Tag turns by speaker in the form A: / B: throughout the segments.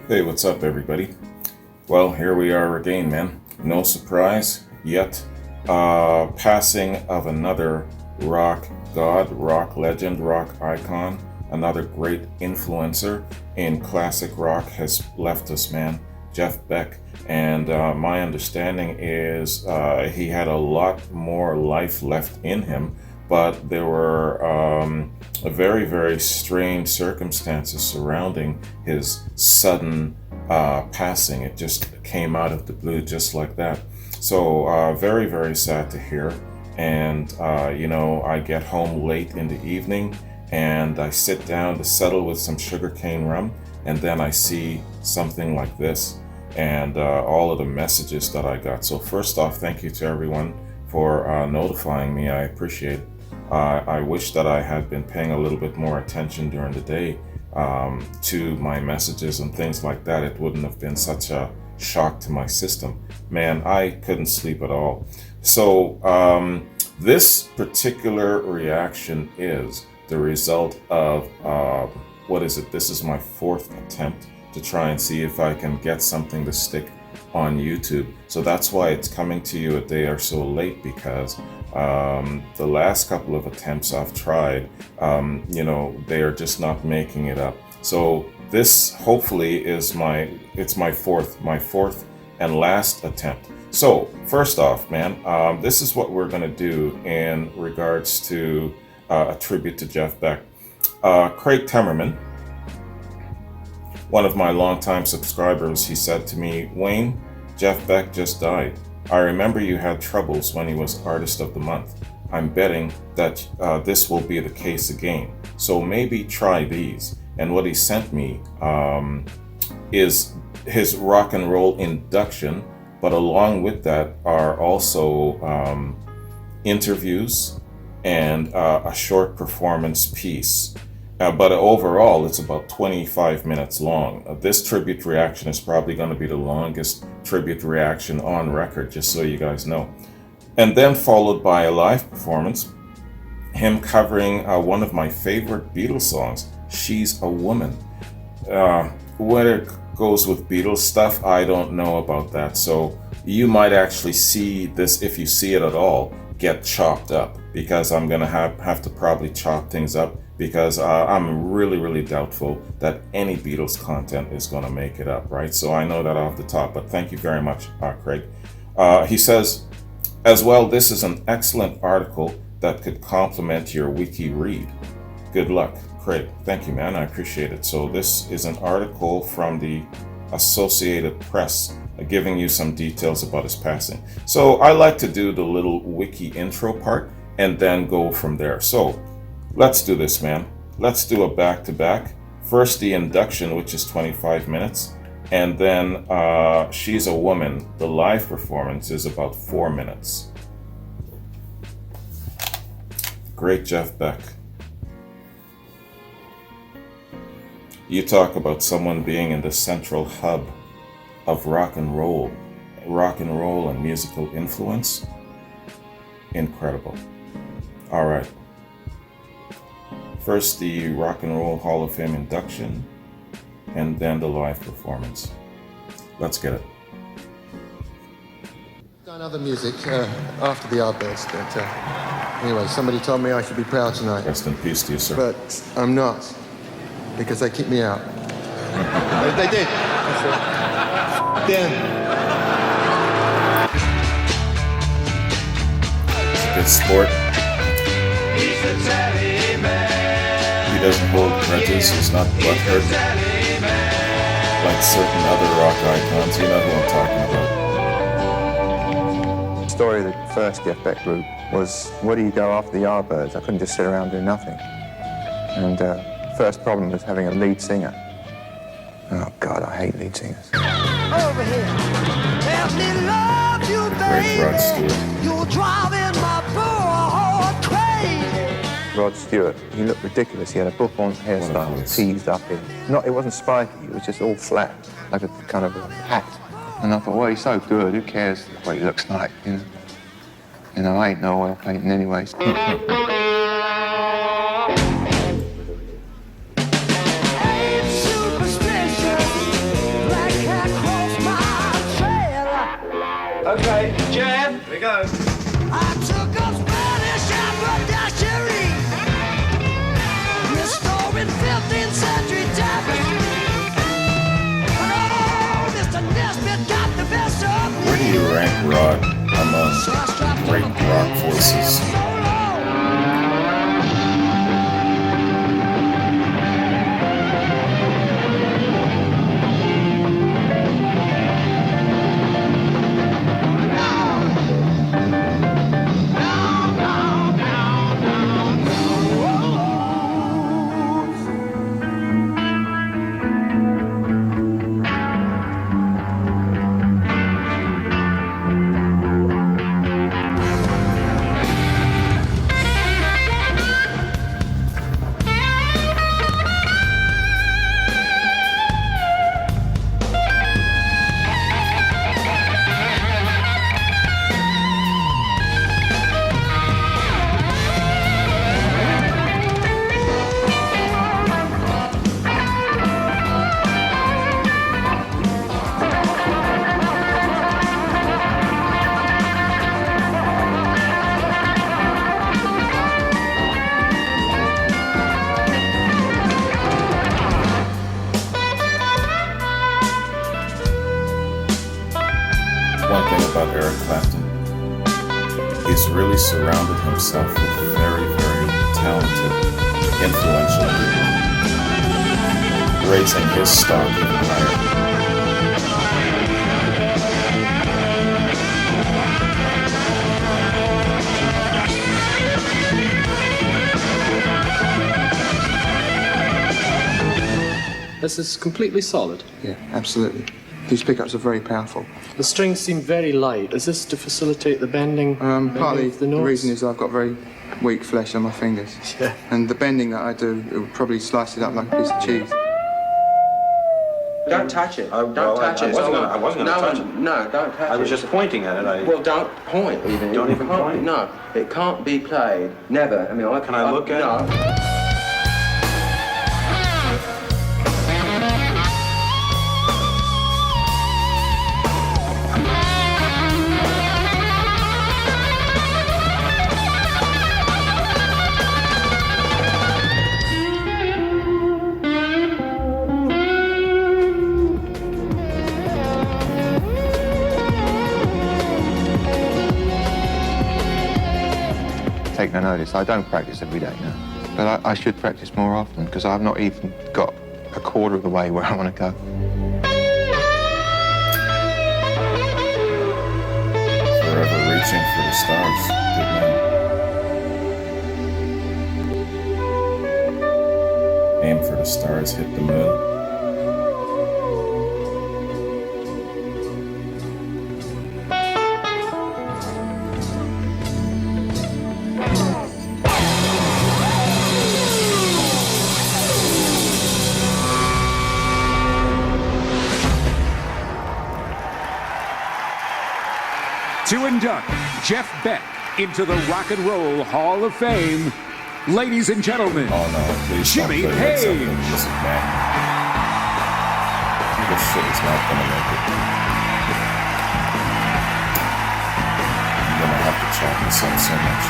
A: Hey, what's up, everybody? Well, here we are again, man. No surprise yet. Passing of another rock god, rock legend, rock icon, another great influencer in classic rock has left us, man. Jeff Beck. And my understanding is he had a lot more life left in him, but there were very, very strange circumstances surrounding his sudden passing. It just came out of the blue just like that. So very, very sad to hear. And, I get home late in the evening and I sit down to settle with some sugarcane rum. And then I see something like this and all of the messages that I got. So first off, thank you to everyone for notifying me. I appreciate it. I wish that I had been paying a little bit more attention during the day to my messages and things like that. It wouldn't have been such a shock to my system. Man, I couldn't sleep at all. So this particular reaction is the result of, what is it? This is my fourth attempt to try and see if I can get something to stick on YouTube. So that's why it's coming to you a day or so late, because the last couple of attempts I've tried, they are just not making it up. So this hopefully is my fourth and last attempt. So first off, man, this is what we're gonna do in regards to a tribute to Jeff Beck. Craig Temmerman, one of my longtime subscribers, he said to me, "Wayne, Jeff Beck just died. I remember you had troubles when he was Artist of the Month. I'm betting that this will be the case again. So maybe try these." And what he sent me is his rock and roll induction, but along with that are also interviews and a short performance piece. But overall, it's about 25 minutes long. This tribute reaction is probably going to be the longest tribute reaction on record, just so you guys know. And then followed by a live performance, him covering one of my favorite Beatles songs, "She's a Woman." Where it goes with Beatles stuff, I don't know about that. So you might actually see this, if you see it at all, get chopped up, because I'm going to have to probably chop things up, because I'm really, really doubtful that any Beatles content is going to make it up, right? So I know that off the top, but thank you very much, Craig. He says, as well, this is an excellent article that could complement your wiki read. Good luck, Craig. Thank you, man. I appreciate it. So this is an article from the Associated Press giving you some details about his passing. So I like to do the little wiki intro part and then go from there. So let's do this, man. Let's do a back-to-back. First, the induction, which is 25 minutes. And then She's a Woman. The live performance is about 4 minutes. Great Jeff Beck. You talk about someone being in the central hub of rock and roll and musical influence. Incredible. All right. First, the Rock and Roll Hall of Fame induction, and then the live performance. Let's get it.
B: Done other music after the outburst, but anyway, somebody told me I should be proud tonight.
A: Rest in peace to you, sir.
B: But I'm not, because they kicked me out. They did. Damn.
A: He's a good sport. He doesn't hold grudges. He's not butthurt like certain other rock icons. You know who I'm talking about.
C: The story of the first Jeff Beck group was, where do you go after the Yardbirds? I couldn't just sit around doing nothing. And first problem was having a lead singer. Oh God, I hate lead singers.
D: Over here, let me love you,
A: Great Rod Stewart.
D: baby. You're driving my poor heart crazy.
C: Rod Stewart, he looked ridiculous. He had a book-on hairstyle,
A: voice.
C: teased up in. It wasn't spiky, it was just all flat, like a kind of a hat. And I thought, well, he's so good, who cares what he looks like, you know? I ain't no oil painting anyways.
E: it goes.
D: I took up Spanish haberdashery, restoring 15th century tapestry. Oh, Mr. Nesbitt got the best of me.
A: Where do you rank Rod among great rock voices? One thing about Eric Clapton, he's really surrounded himself with very, very talented, influential people, raising his stock even higher.
E: This is completely solid.
C: Yeah, absolutely. These pickups are very powerful.
E: The strings seem very light. Is this to facilitate the bending?
C: Partly
E: of the
C: the
E: notes?
C: reason is I've got very weak flesh on my fingers.
E: Yeah.
C: And the bending that I do, it would probably slice it up like a piece of cheese.
F: Don't touch it. Don't touch it.
G: I wasn't going to touch it.
F: No, don't touch it.
G: I was just pointing at it.
F: Well, don't point even.
G: Don't
F: It
G: even
F: can't-
G: point?
F: No, it can't be played. Never. I mean,
G: Can I look at it?
F: No.
C: Take no notice. I don't practice every day now. But I should practice more often because I've not even got a quarter of the way where I want to go.
A: Forever reaching for the stars. Good man. Aim for the stars, hit the moon.
H: To induct Jeff Beck into the Rock and Roll Hall of Fame, ladies and gentlemen,
A: Oh no, please
H: Jimmy
A: don't play Led Zeppelin
H: Page.
A: music, man. This shit is not gonna make it. I'm gonna have to chalk this up so much.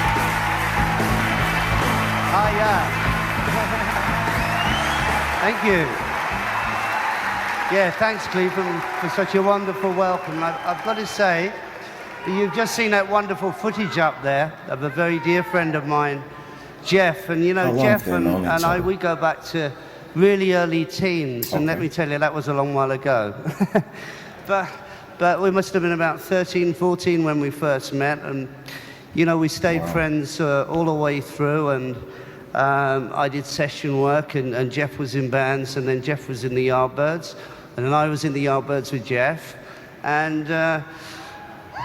I: Oh, yeah. Thank you. Yeah, thanks, Cleveland, for such a wonderful welcome. I've got to say, you've just seen that wonderful footage up there of a very dear friend of mine, Jeff. And, you know,
A: How long
I: Jeff
A: have they known each
I: and I,
A: other?
I: we go back to really early teens. And let
A: Okay.
I: me tell you, that was a long while ago. But we must have been about 13, 14 when we first met. And, you know, we stayed friends all the way through. And I did session work, and Jeff was in bands. And then Jeff was in the Yardbirds. And then I was in the Yardbirds with Jeff. And,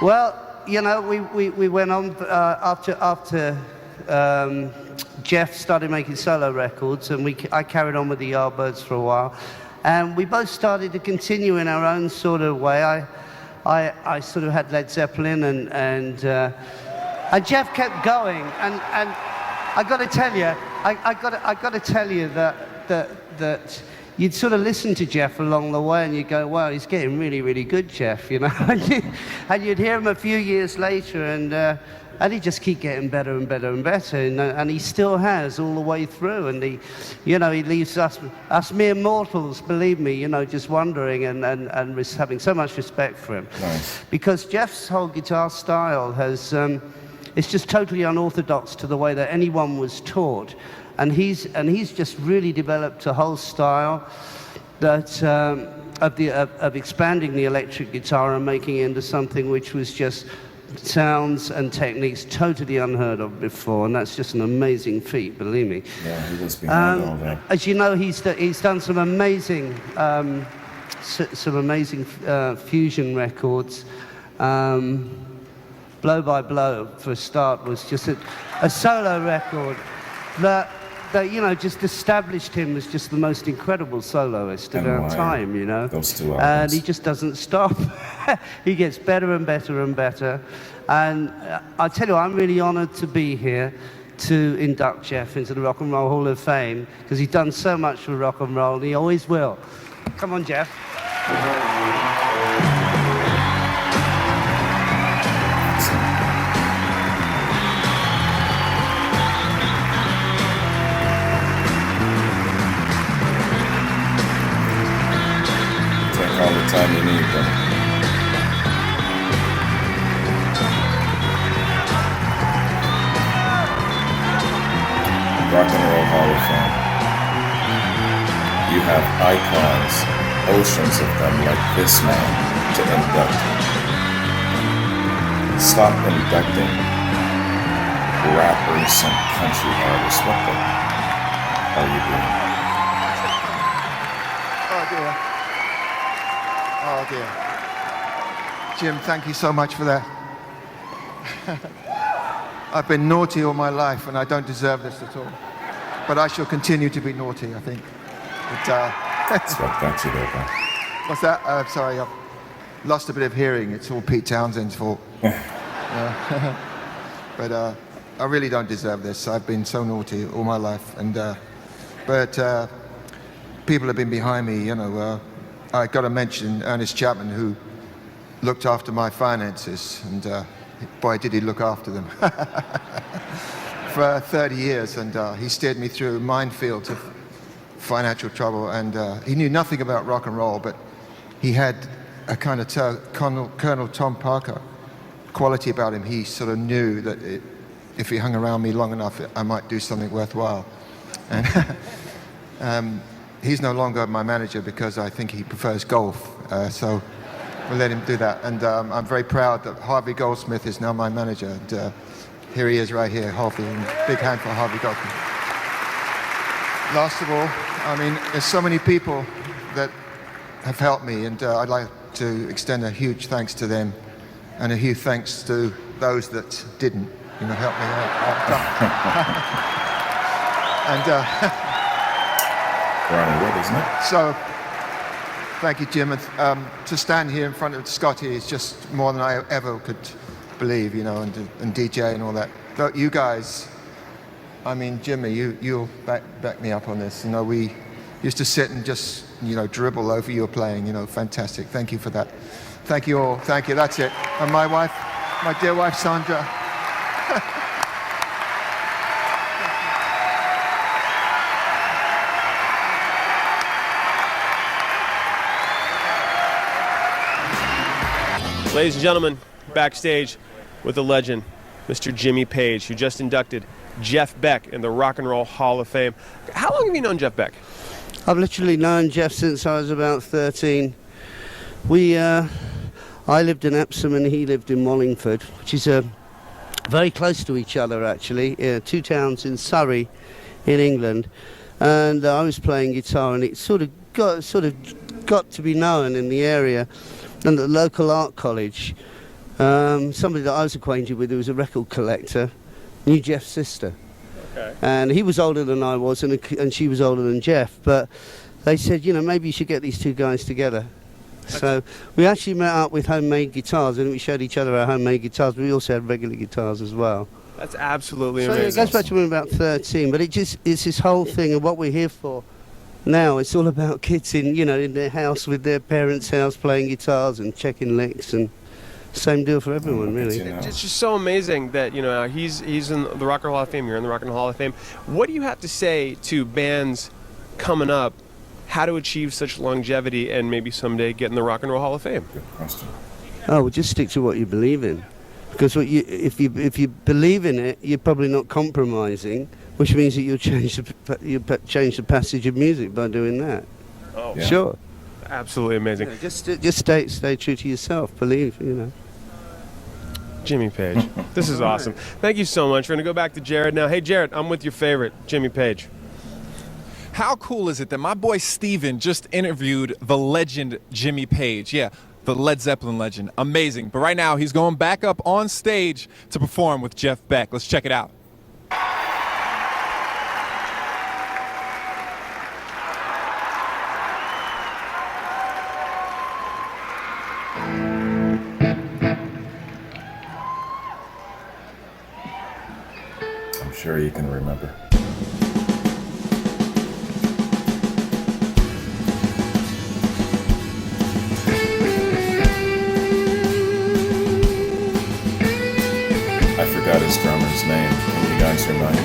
I: well, you know, we went on after Jeff started making solo records, and I carried on with the Yardbirds for a while. And we both started to continue in our own sort of way. I sort of had Led Zeppelin, and Jeff kept going. And I got to tell you, I got to tell you that you'd sort of listen to Geoff along the way and you'd go, wow, he's getting really, really good, Geoff, you know. And you'd hear him a few years later and he'd just keep getting better and better and better. And he still has all the way through. And he leaves us mere mortals, believe me, you know, just wondering and having so much respect for him.
A: Nice.
I: Because Geoff's whole guitar style has, it's just totally unorthodox to the way that anyone was taught. And he's just really developed a whole style that of expanding the electric guitar and making it into something which was just sounds and techniques totally unheard of before, and that's just an amazing feat, believe me.
A: Yeah, he was behind all that.
I: As you know, he's done some amazing fusion records. Blow by Blow, for a start, was just a solo record that you know, just established him as just the most incredible soloist of our time, you know.
A: Those two albums.
I: And he just doesn't stop. He gets better and better and better. And I tell you, I'm really honored to be here to induct Geoff into the Rock and Roll Hall of Fame, because he's done so much for rock and roll, and he always will. Come on, Geoff.
A: All the time you need, but Rock and Roll Hall of Fame. You have icons, oceans of them, like this man, to induct. Stop inducting rappers and country artists. What the are you doing?
B: Oh dear. Oh dear. Jim, thank you so much for that. I've been naughty all my life and I don't deserve this at all. But I shall continue to be naughty, I think. But,
A: That's what got you there, man.
B: what's that? Sorry, I've lost a bit of hearing. It's all Pete Townsend's fault. But I really don't deserve this. I've been so naughty all my life. And but people have been behind me, you know. I got to mention Ernest Chapman, who looked after my finances, and boy, did he look after them for 30 years, and he steered me through minefields of financial trouble, and he knew nothing about rock and roll, but he had a kind of Colonel Tom Parker quality about him. He sort of knew that if he hung around me long enough, I might do something worthwhile. And he's no longer my manager because I think he prefers golf, so we'll let him do that. And I'm very proud that Harvey Goldsmith is now my manager. And here he is right here, Harvey. And big hand for Harvey Goldsmith. Last of all, I mean, there's so many people that have helped me, and I'd like to extend a huge thanks to them, and a huge thanks to those that didn't, you know, help me out. And
A: Ronnie Wood, isn't it?
B: so, thank you, Jim. And to stand here in front of Scotty is just more than I ever could believe, you know, and DJ and all that. But you guys, I mean, Jimmy, you'll back me up on this. You know, we used to sit and just, you know, dribble over your playing, you know, fantastic. Thank you for that. Thank you all. Thank you. That's it. And my wife, my dear wife, Sandra.
J: Ladies and gentlemen, backstage with the legend, Mr. Jimmy Page, who just inducted Geoff Beck in the Rock and Roll Hall of Fame. How long have you known Geoff Beck?
I: I've literally known Geoff since I was about 13. I lived in Epsom and he lived in Wallingford, which is very close to each other actually, two towns in Surrey in England. And I was playing guitar and it sort of got to be known in the area. And at the local art college, somebody that I was acquainted with who was a record collector knew Geoff's sister. Okay. And he was older than I was, and she was older than Geoff. But they said, you know, maybe you should get these two guys together. Okay. So we actually met up with homemade guitars, and we showed each other our homemade guitars, but we also had regular guitars as well.
J: That's absolutely
I: amazing.
J: amazing.
I: So it goes back to when we were about 13, but it's this whole thing of what we're here for Now it's all about kids in their house with their parents' house playing guitars and checking licks, and same deal for everyone, really.
J: It's just so amazing that he's in the Rock and Roll Hall of Fame. You're in the Rock and Roll Hall of Fame. What do you have to say to bands coming up, how to achieve such longevity and maybe someday get in the Rock and Roll Hall of Fame?
A: Good question.
I: Oh, well, just stick to what you believe in, because if you believe in it, you're probably not compromising, which means that you'll change the passage of music by doing that.
J: Oh,
A: Yeah.
I: Sure.
J: Absolutely amazing.
I: Just stay true to yourself. Believe,
J: Jimmy Page, this is awesome. Thank you so much. We're going to go back to Jared now. Hey, Jared, I'm with your favorite, Jimmy Page.
K: How cool is it that my boy Steven just interviewed the legend Jimmy Page? Yeah, the Led Zeppelin legend. Amazing. But right now, he's going back up on stage to perform with Jeff Beck. Let's check it out.
A: I'm sure you can remember. I forgot his drummer's name. Can you guys remind me?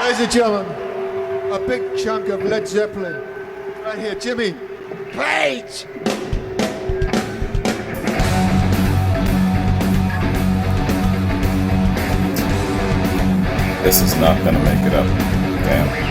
B: Ladies and gentlemen, a big chunk of Led Zeppelin. Right here, Jimmy Page!
A: This is not gonna make it up. Damn.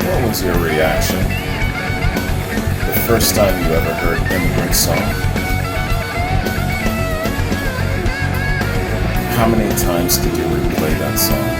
A: What was your reaction the first time you ever heard Immigrant Song? How many times did you replay that song?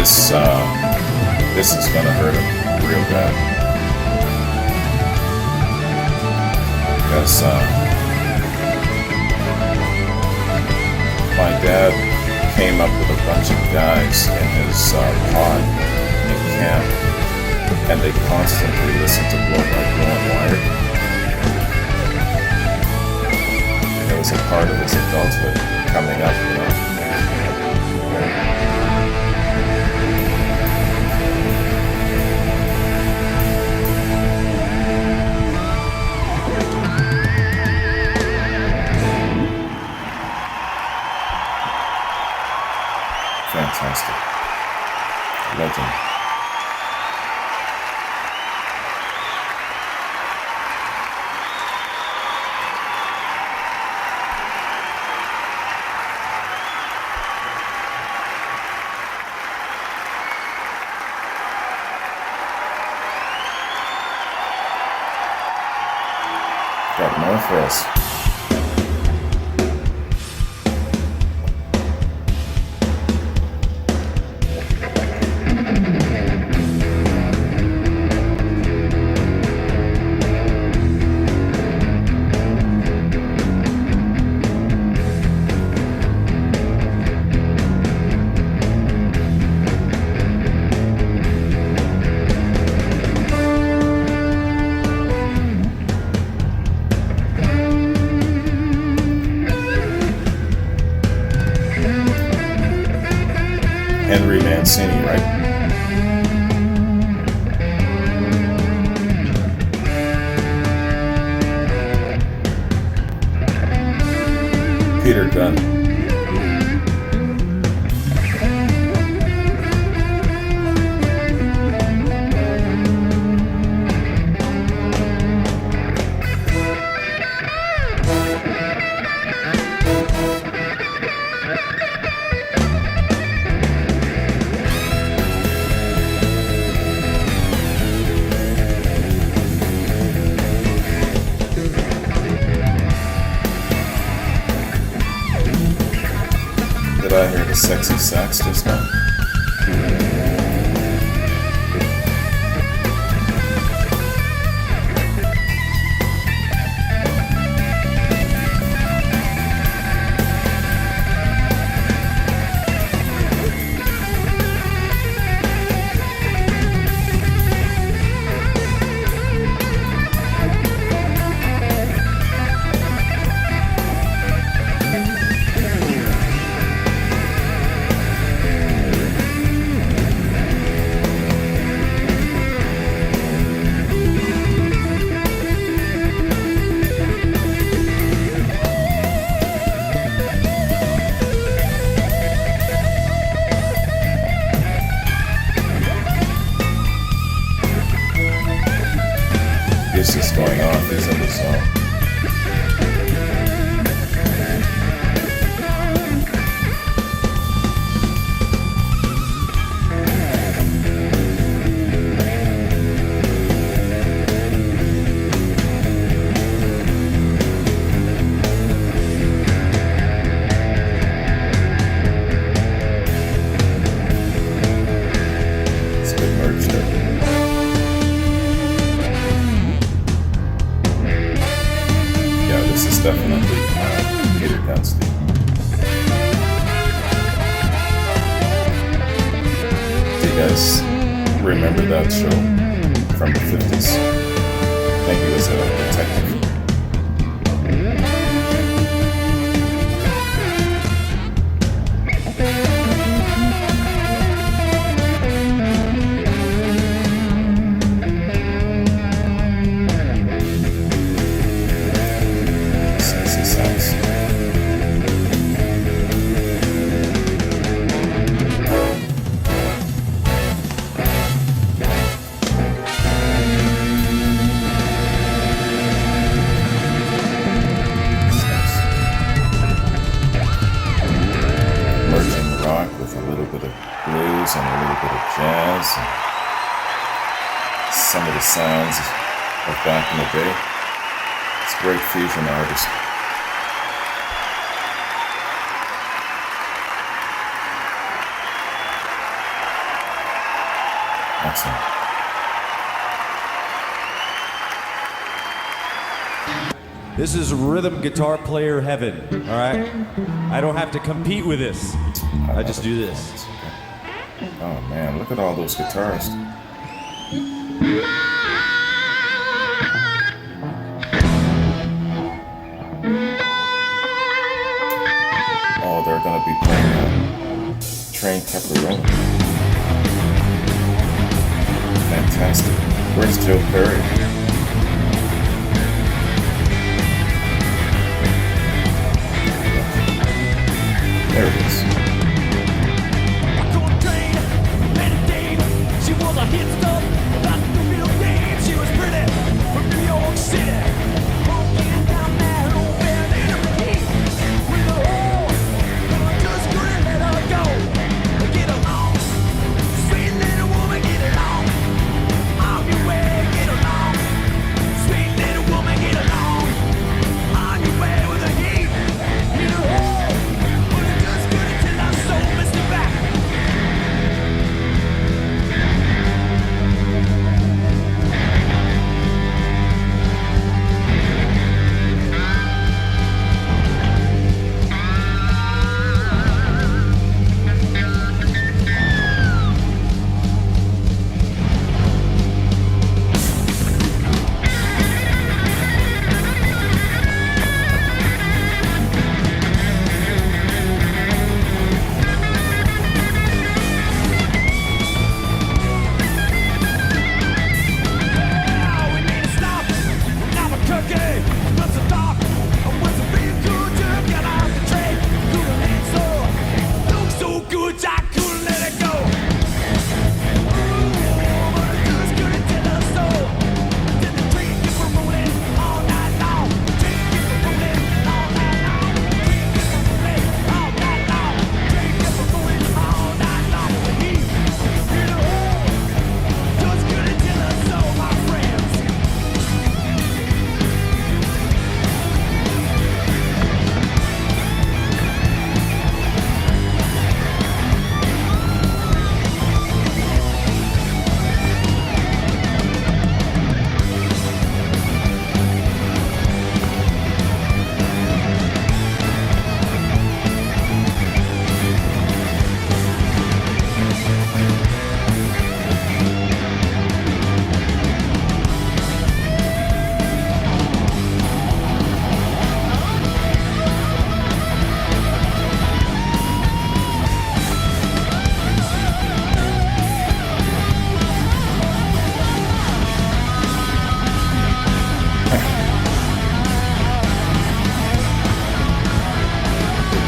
A: This is gonna hurt him real bad. Because my dad came up with a bunch of guys in his pod in camp, and they constantly listened to Blow by Blow and Wired. It was a part of his adulthood coming up, you know. Fantastic. Legend. Got more for us. Henry Mancini, right? Peter Gunn. Did I hear the sexy sax just now? This is going on. He's in the zone. It's a good merge there. This is definitely Peter Gunn's theme. Do you guys remember that show from the 50s? I think he was a detective. Sexy sax. Merging rock with a little bit of blues and a little bit of jazz and some of the sounds of back in the day. It's a great fusion artist. Excellent.
L: This is rhythm guitar player heaven, all right? I don't have to compete with this. I just do this.
A: Oh man, look at all those guitars. Oh, they're gonna be playing Train Kept the Rolling. Fantastic. Where's Joe Perry? There it is.
D: She was a hit stuff, not the real game. She was pretty from New York City. Walking down that old bed in a heat with a hole. Just couldn't let her go. Get along, sweet little woman, get along. On your way, get along. Sweet little woman, get along. On your way with a heat in a hole. But it just couldn't till I sold Mr. Back.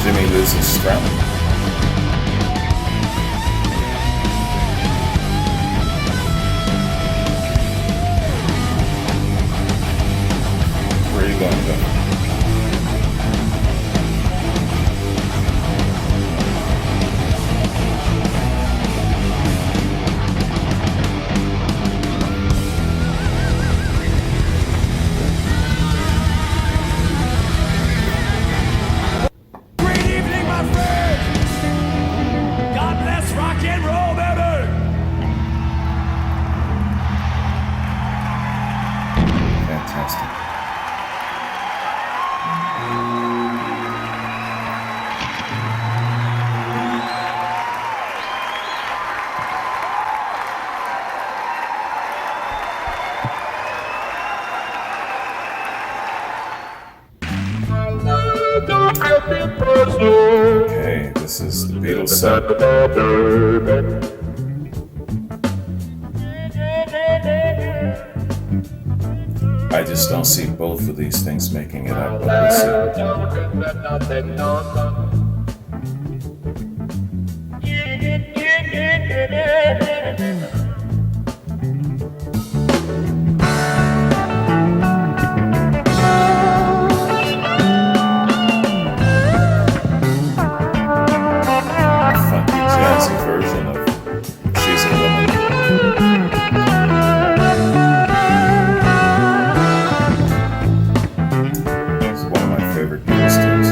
A: Jimmy loses strap. Where are you going, Jimmy? Okay, this is the Beatles set. I just don't see both of these things making it up, but we'll see. Version of She's a Woman. It's one of my favorite Beatles tunes.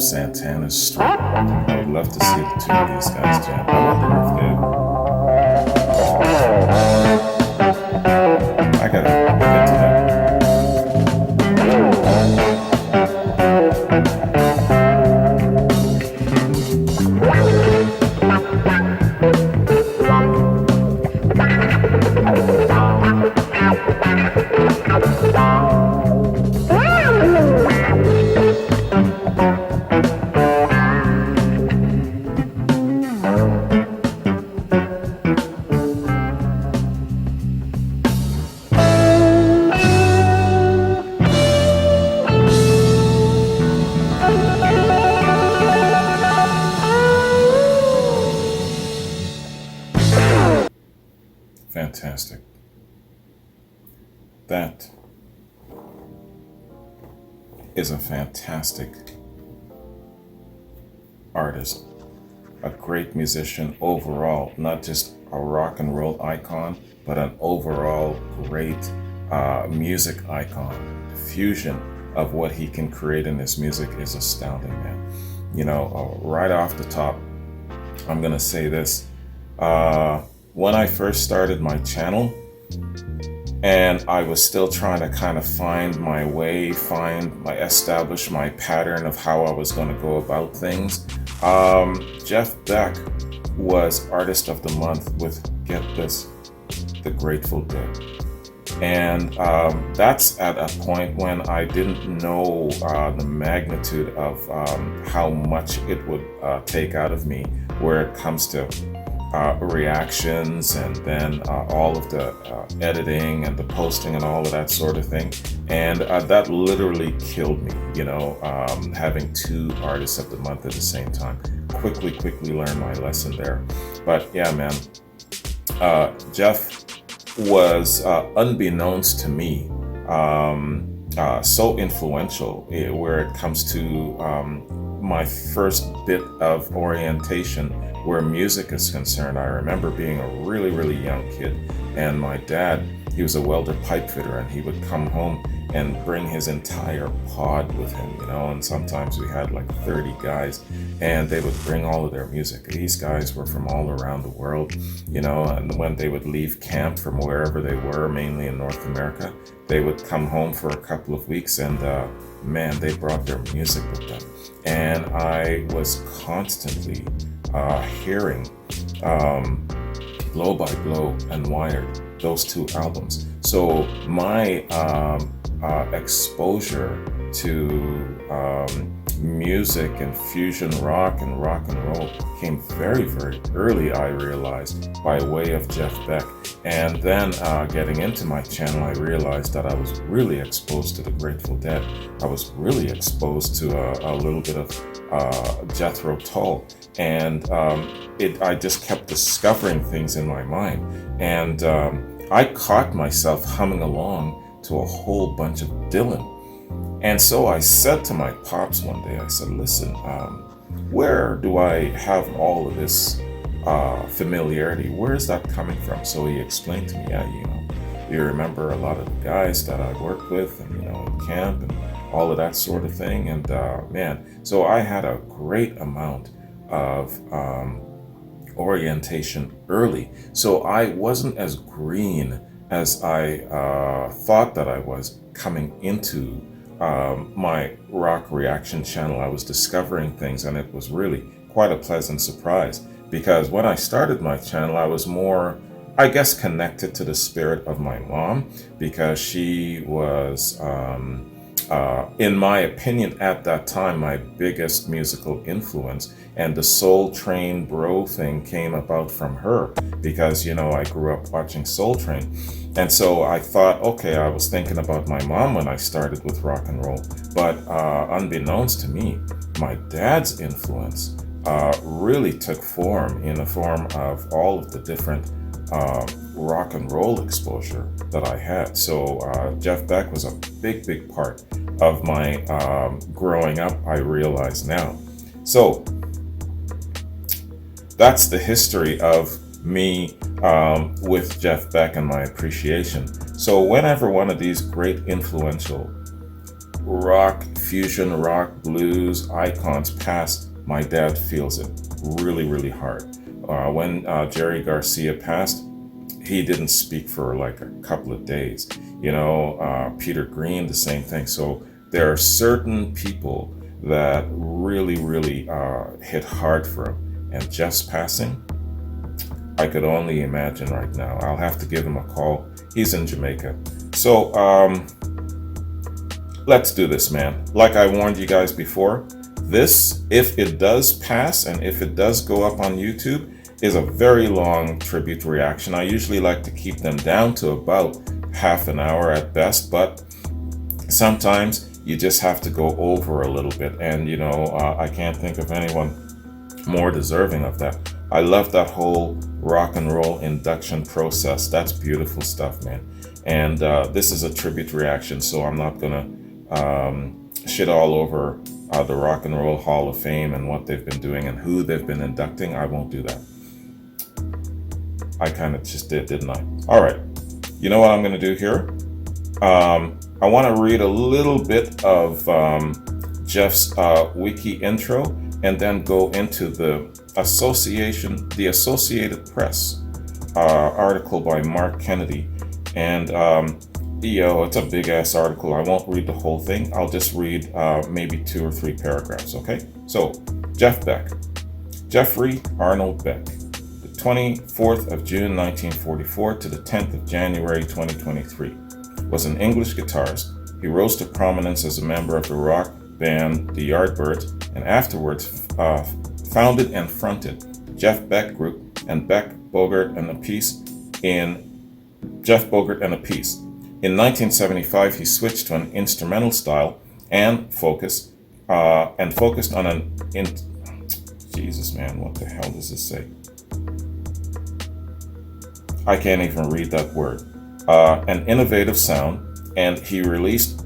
A: Santana's Street. I would love to see the two of these guys jam. I wonder if they... I gotta get to that. Fantastic. That is a fantastic artist, a great musician overall, not just a rock and roll icon, but an overall great music icon. The fusion of what he can create in his music is astounding, man. You know, right off the top, I'm gonna say this. When I first started my channel, and I was still trying to kind of find my way, establish my pattern of how I was going to go about things, Jeff Beck was Artist of the Month with, get this, The Grateful Dead. And that's at a point when I didn't know the magnitude of how much it would take out of me where it comes to reactions, and then all of the editing and the posting and all of that sort of thing. And that literally killed me, you know, having two Artists of the Month at the same time. Quickly learned my lesson there. But yeah, man, Jeff was, unbeknownst to me, so influential where it comes to my first bit of orientation where music is concerned. I remember being a really young kid, and my dad, he was a welder pipe fitter, and he would come home and bring his entire pod with him, you know, and sometimes we had like 30 guys, and they would bring all of their music. These guys were from all around the world, you know, and when they would leave camp from wherever they were, mainly in North America, they would come home for a couple of weeks, and man, they brought their music with them. And I was constantly hearing Blow by Blow and Wired, those two albums. So my exposure to music and fusion rock and roll came very early, I realized, by way of Jeff Beck. And then getting into my channel, I realized that I was really exposed to the Grateful Dead. I was really exposed to a little bit of Jethro Tull. And I just kept discovering things in my mind. And I caught myself humming along to a whole bunch of Dylan. And so I said to my pops one day, I said, listen, where do I have all of this familiarity? Where is that coming from? So he explained to me, yeah, you know, you remember a lot of the guys that I worked with, and, you know, in camp and all of that sort of thing. And man, so I had a great amount of orientation early. So I wasn't as green as I thought that I was coming into my rock reaction channel. I was discovering things, and it was really quite a pleasant surprise, because when I started my channel, I was more, I guess, connected to the spirit of my mom, because she was, in my opinion at that time, my biggest musical influence. And the Soul Train bro thing came about from her, because, you know, I grew up watching Soul Train. And so I thought, okay, I was thinking about my mom when I started with rock and roll. But unbeknownst to me, my dad's influence really took form in the form of all of the different rock and roll exposure that I had. So Jeff Beck was a big part of my growing up, I realize now. So that's the history of me with Jeff Beck and my appreciation. So whenever one of these great influential rock, fusion rock, blues icons passed, my dad feels it really, really hard. When Jerry Garcia passed, he didn't speak for like a couple of days. Peter Green, the same thing. So there are certain people that really, really hit hard for him. And Jeff's passing, I could only imagine right now. I'll have to give him a call. He's in Jamaica. So let's do this, man. Like I warned you guys before, this, if it does pass and if it does go up on YouTube, is a very long tribute reaction. I usually like to keep them down to about half an hour at best, but sometimes you just have to go over a little bit. And I can't think of anyone more deserving of that. I love that whole rock and roll induction process. That's beautiful stuff, man. And this is a tribute reaction, so I'm not gonna shit all over the Rock and Roll Hall of Fame and what they've been doing and who they've been inducting. I won't do that. I kind of just did, didn't I? All right. You know what I'm gonna do here? I want to read a little bit of Jeff's wiki intro, and then go into the Associated Press article by Mark Kennedy. And it's a big ass article. I won't read the whole thing. I'll just read maybe 2 or 3 paragraphs, okay? So, Jeff Beck. Geoffrey Arnold Beck, the 24th of June 1944 to the 10th of January 2023, was an English guitarist. He rose to prominence as a member of the rock band The Yardbirds, and afterwards founded and fronted the Jeff Beck Group and Beck, Bogert and a Piece in Jeff Bogert and a Piece. In 1975, he switched to an instrumental style and focused on Jesus, man, what the hell does this say? I can't even read that word. An innovative sound, and he released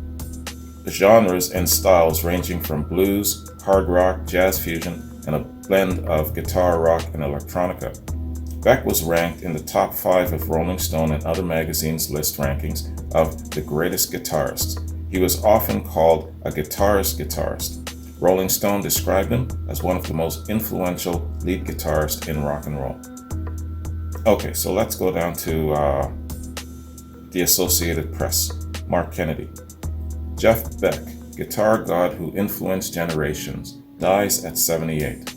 A: genres and styles ranging from blues, hard rock, jazz fusion, and a blend of guitar rock and electronica. Beck was ranked in the top 5 of Rolling Stone and other magazines' list rankings of the greatest guitarists. He was often called a guitarist. Rolling Stone described him as one of the most influential lead guitarists in rock and roll. Okay, so let's go down to the Associated Press. Mark Kennedy. Jeff Beck, guitar god who influenced generations, dies at 78.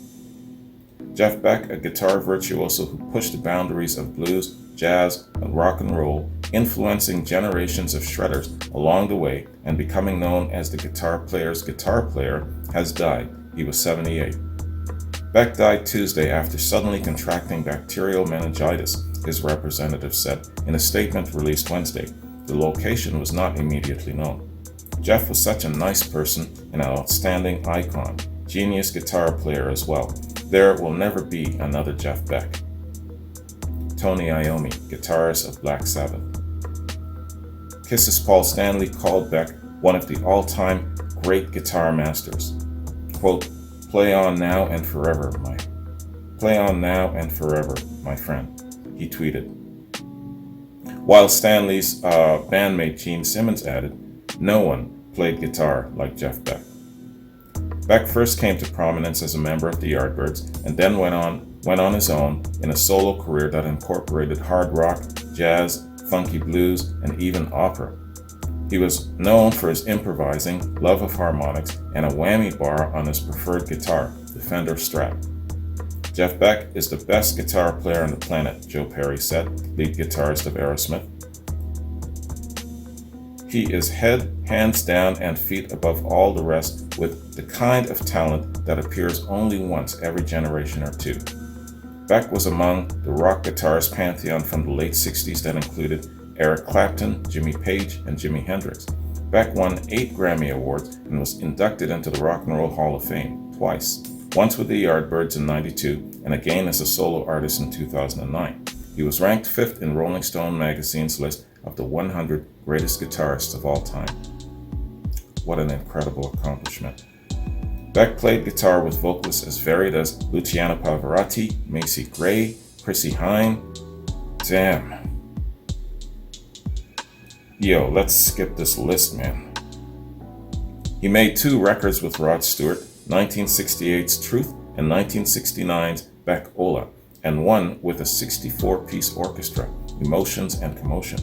A: Jeff Beck, a guitar virtuoso who pushed the boundaries of blues, jazz, and rock and roll, influencing generations of shredders along the way and becoming known as the guitar player's guitar player, has died. He was 78. Beck died Tuesday after suddenly contracting bacterial meningitis, his representative said in a statement released Wednesday. The location was not immediately known. Jeff was such a nice person and an outstanding icon, genius guitar player as well. There will never be another Jeff Beck. Tony Iommi, guitarist of Black Sabbath. Kiss's Paul Stanley called Beck one of the all-time great guitar masters. Quote, play on now and forever, my friend, he tweeted. While Stanley's bandmate Gene Simmons added, no one played guitar like Jeff Beck. Beck first came to prominence as a member of the Yardbirds and then went on his own in a solo career that incorporated hard rock, jazz, funky blues, and even opera. He was known for his improvising, love of harmonics, and a whammy bar on his preferred guitar, the Fender Strat. Jeff Beck is the best guitar player on the planet, Joe Perry said, lead guitarist of Aerosmith. He is head, hands down, and feet above all the rest with the kind of talent that appears only once every generation or two. Beck was among the rock guitarist pantheon from the late 60s that included Eric Clapton, Jimmy Page, and Jimi Hendrix. Beck won 8 Grammy Awards and was inducted into the Rock and Roll Hall of Fame twice, once with the Yardbirds in '92 and again as a solo artist in 2009. He was ranked 5th in Rolling Stone magazine's list of the 100 greatest guitarists of all time. What an incredible accomplishment. Beck played guitar with vocalists as varied as Luciano Pavarotti, Macy Gray, Chrissie Hynde. Damn. Yo, let's skip this list, man. He made 2 records with Rod Stewart, 1968's Truth and 1969's Beck Ola, and one with a 64-piece orchestra, Emotions and Commotion.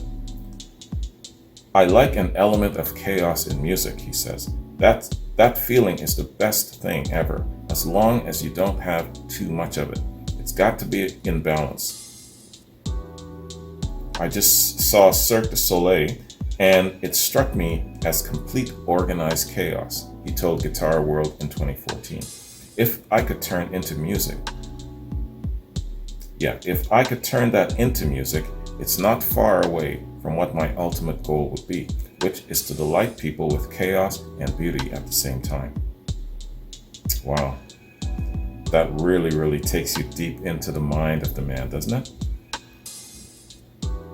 A: I like an element of chaos in music, he says. That feeling is the best thing ever, as long as you don't have too much of it. It's got to be in balance. I just saw Cirque du Soleil, and it struck me as complete organized chaos, he told Guitar World in 2014. If I could turn that into music, it's not far away from what my ultimate goal would be, which is to delight people with chaos and beauty at the same time. Wow. That really, really takes you deep into the mind of the man, doesn't it?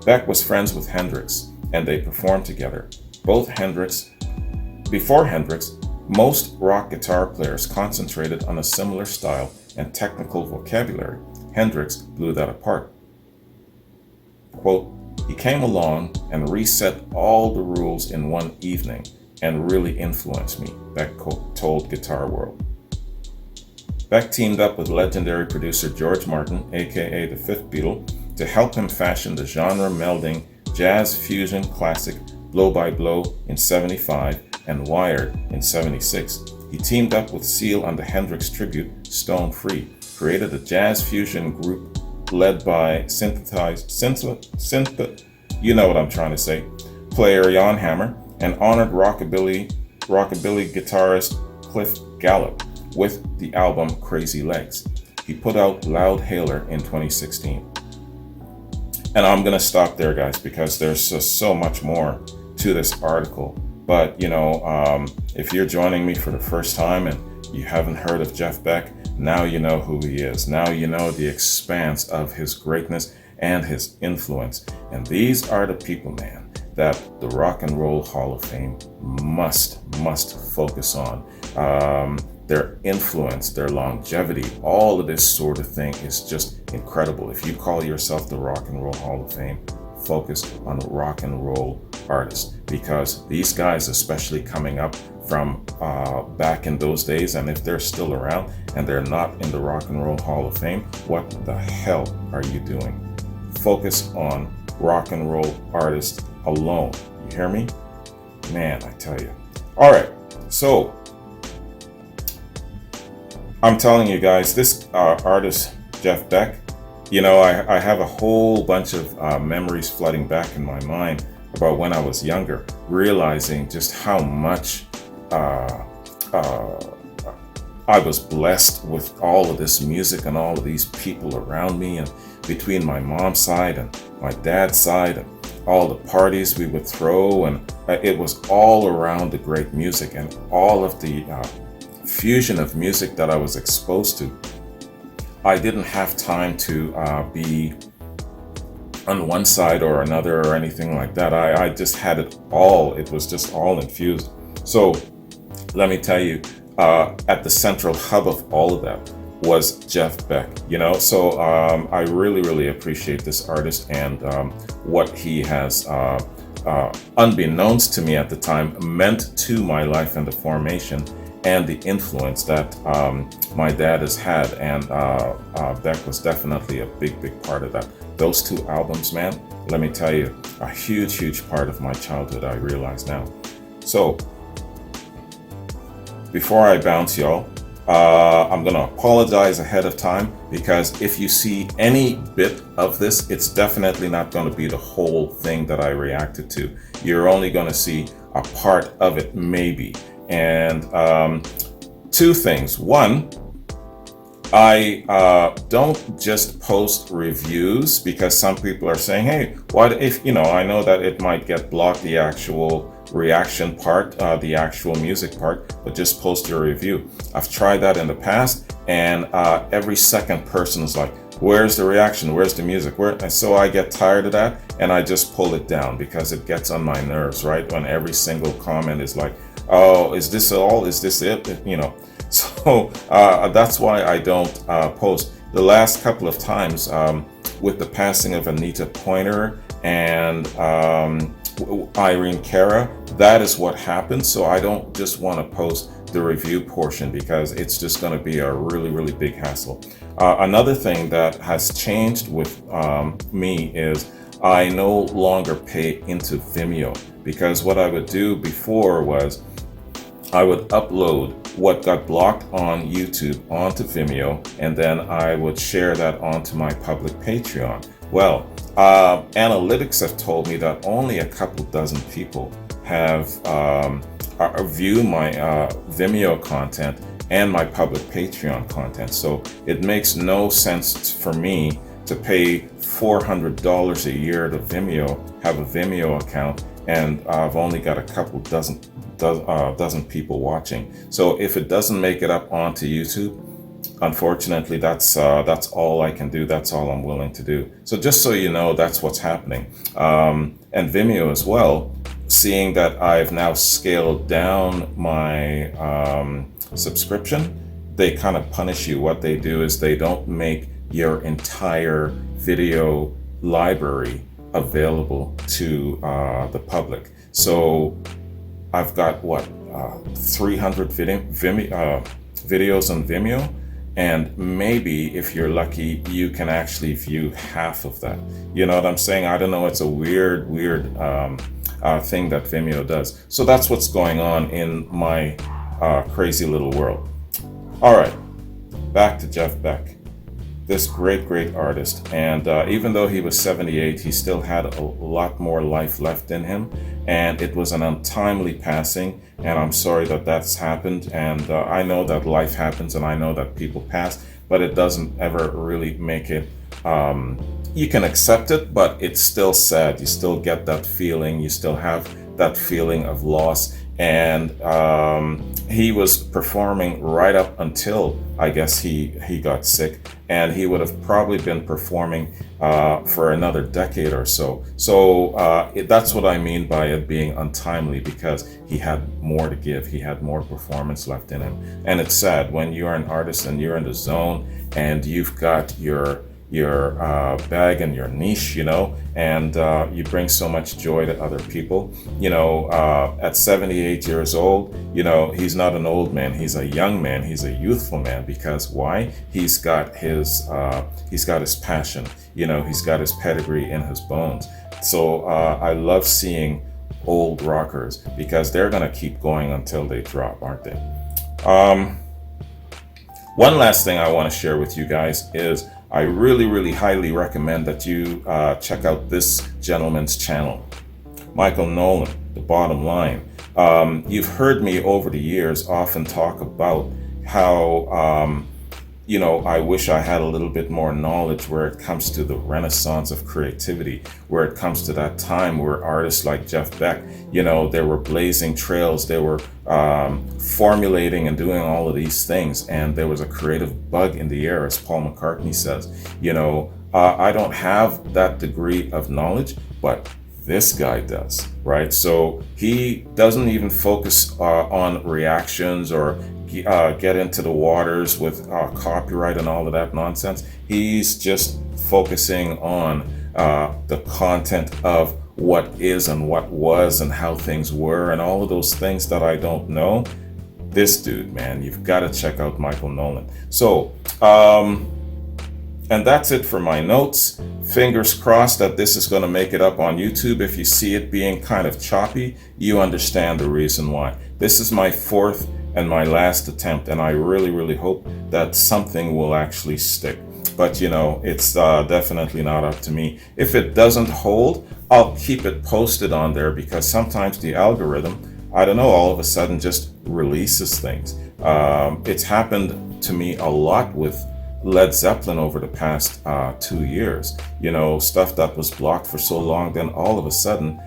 A: Beck was friends with Hendrix, and they performed together. Before Hendrix, most rock guitar players concentrated on a similar style and technical vocabulary. Hendrix blew that apart. Quote, he came along and reset all the rules in one evening and really influenced me, Beck told Guitar World. Beck teamed up with legendary producer George Martin, aka the Fifth Beatle, to help him fashion the genre-melding jazz fusion classic Blow by Blow in '75 and Wired in '76. He teamed up with Seal on the Hendrix tribute Stone Free, created a jazz fusion group led by you know what I'm trying to say, player Jan Hammer, and honored rockabilly guitarist Cliff Gallup with the album Crazy Legs. He put out Loud Hailer in 2016. And I'm going to stop there, guys, because there's just so much more to this article. But, if you're joining me for the first time and you haven't heard of Jeff Beck, now you know who he is. Now you know the expanse of his greatness and his influence. And these are the people, man, that the Rock and Roll Hall of Fame must focus on. Their influence, their longevity, all of this sort of thing is just incredible. If you call yourself the Rock and Roll Hall of Fame, focus on rock and roll artists, because these guys, especially coming up from back in those days, and if they're still around and they're not in the Rock and Roll Hall of Fame, what the hell are you doing? Focus on rock and roll artists alone. You hear me? Man, I tell you. All right, so I'm telling you guys, this artist, Jeff Beck, I have a whole bunch of memories flooding back in my mind about when I was younger, realizing just how much I was blessed with all of this music and all of these people around me, and between my mom's side and my dad's side, and all the parties we would throw, and it was all around the great music and all of the fusion of music that I was exposed to. I didn't have time to be on one side or another or anything like that. I just had it all. It was just all infused. So let me tell you, at the central hub of all of that was Jeff Beck, So I really appreciate this artist and what he has, unbeknownst to me at the time, meant to my life and the formation, and the influence that my dad has had, and Beck was definitely a big part of that. Those 2 albums, man, let me tell you, a huge part of my childhood, I realize now. So, before I bounce, y'all, I'm gonna apologize ahead of time, because if you see any bit of this, it's definitely not gonna be the whole thing that I reacted to. You're only gonna see a part of it, maybe. And 2 things. One, I don't just post reviews because some people are saying, hey, what if, I know that it might get blocked, the actual reaction part, the actual music part, but just post your review. I've tried that in the past, and every second person is like, where's the reaction? Where's the music? And so I get tired of that, and I just pull it down because it gets on my nerves, right? When every single comment is like, oh, is this all? Is this it? So that's why I don't post. The last couple of times with the passing of Anita Pointer and Irene Cara. That is what happened. So I don't just want to post the review portion because it's just going to be a really, really big hassle. Another thing that has changed with me is I no longer pay into Vimeo, because what I would do before was I would upload what got blocked on YouTube onto Vimeo, and then I would share that onto my public Patreon. Well, analytics have told me that only a couple dozen people have viewed my Vimeo content and my public Patreon content. So it makes no sense for me to pay $400 a year to Vimeo, have a Vimeo account, and I've only got a couple dozen people watching. So if it doesn't make it up onto YouTube, unfortunately, that's all I can do. That's all I'm willing to do. So just so you know, that's what's happening. And Vimeo as well, seeing that I've now scaled down my subscription, they kind of punish you. What they do is they don't make your entire video library available to the public. So I've got 300 videos on Vimeo, and maybe if you're lucky, you can actually view half of that. You know what I'm saying? I don't know. It's a weird thing that Vimeo does. So that's what's going on in my crazy little world. All right, back to Jeff Beck. This great artist, and even though he was 78, he still had a lot more life left in him, and it was an untimely passing, and I'm sorry that that's happened. And I know that life happens, and I know that people pass, but it doesn't ever really make it, you can accept it, but it's still sad. You still get that feeling, you still have that feeling of loss. And he was performing right up until, I guess, he got sick, and he would have probably been performing for another decade or so. So that's what I mean by it being untimely, because he had more to give. He had more performance left in him. And it's sad when you're an artist and you're in the zone and you've got your bag and your niche, you know, and you bring so much joy to other people. You know, at 78 years old, you know, he's not an old man. He's a young man. He's a youthful man. Because why? He's got his passion. You know, he's got his pedigree in his bones. So I love seeing old rockers, because they're gonna keep going until they drop, aren't they? One last thing I want to share with you guys is I really highly recommend that you check out this gentleman's channel, Michael Nolan, The Bottom Line. You've heard me over the years often talk about how, you know, I wish I had a little bit more knowledge where it comes to the renaissance of creativity, where it comes to that time where artists like Jeff Beck, you know, they were blazing trails, they were formulating and doing all of these things, and there was a creative bug in the air, as Paul McCartney says. You know, I don't have that degree of knowledge, but this guy does, right? So he doesn't even focus on reactions or get into the waters with copyright and all of that nonsense. He's just focusing on the content of what is and what was and how things were and all of those things that I don't know. This dude, man, you've got to check out Michael Nolan. So, and that's it for my notes. Fingers crossed that this is going to make it up on YouTube. If you see it being kind of choppy, you understand the reason why. This is my fourth and my last attempt, and I really hope that something will actually stick. But you know, it's definitely not up to me. If it doesn't hold, I'll keep it posted on there, because sometimes the algorithm, I don't know, all of a sudden just releases things. It's happened to me a lot with Led Zeppelin over the past 2 years. You know, stuff that was blocked for so long, then all of a sudden,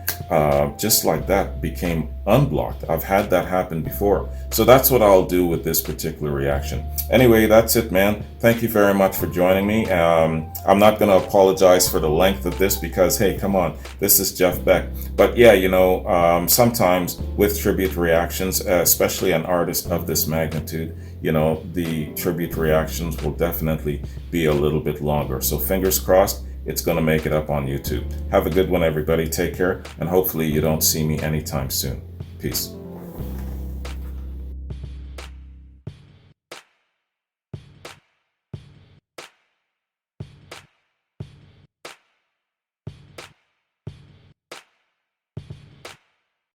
A: just like that, became unblocked. I've had that happen before. So that's what I'll do with this particular reaction. Anyway, that's it, man. Thank you very much for joining me. I'm not going to apologize for the length of this, because, hey, come on, this is Jeff Beck. But yeah, you know, sometimes with tribute reactions, especially an artist of this magnitude, you know, the tribute reactions will definitely be a little bit longer. So fingers crossed, it's going to make it up on YouTube. Have a good one, everybody. Take care, and hopefully you don't see me anytime soon. Peace.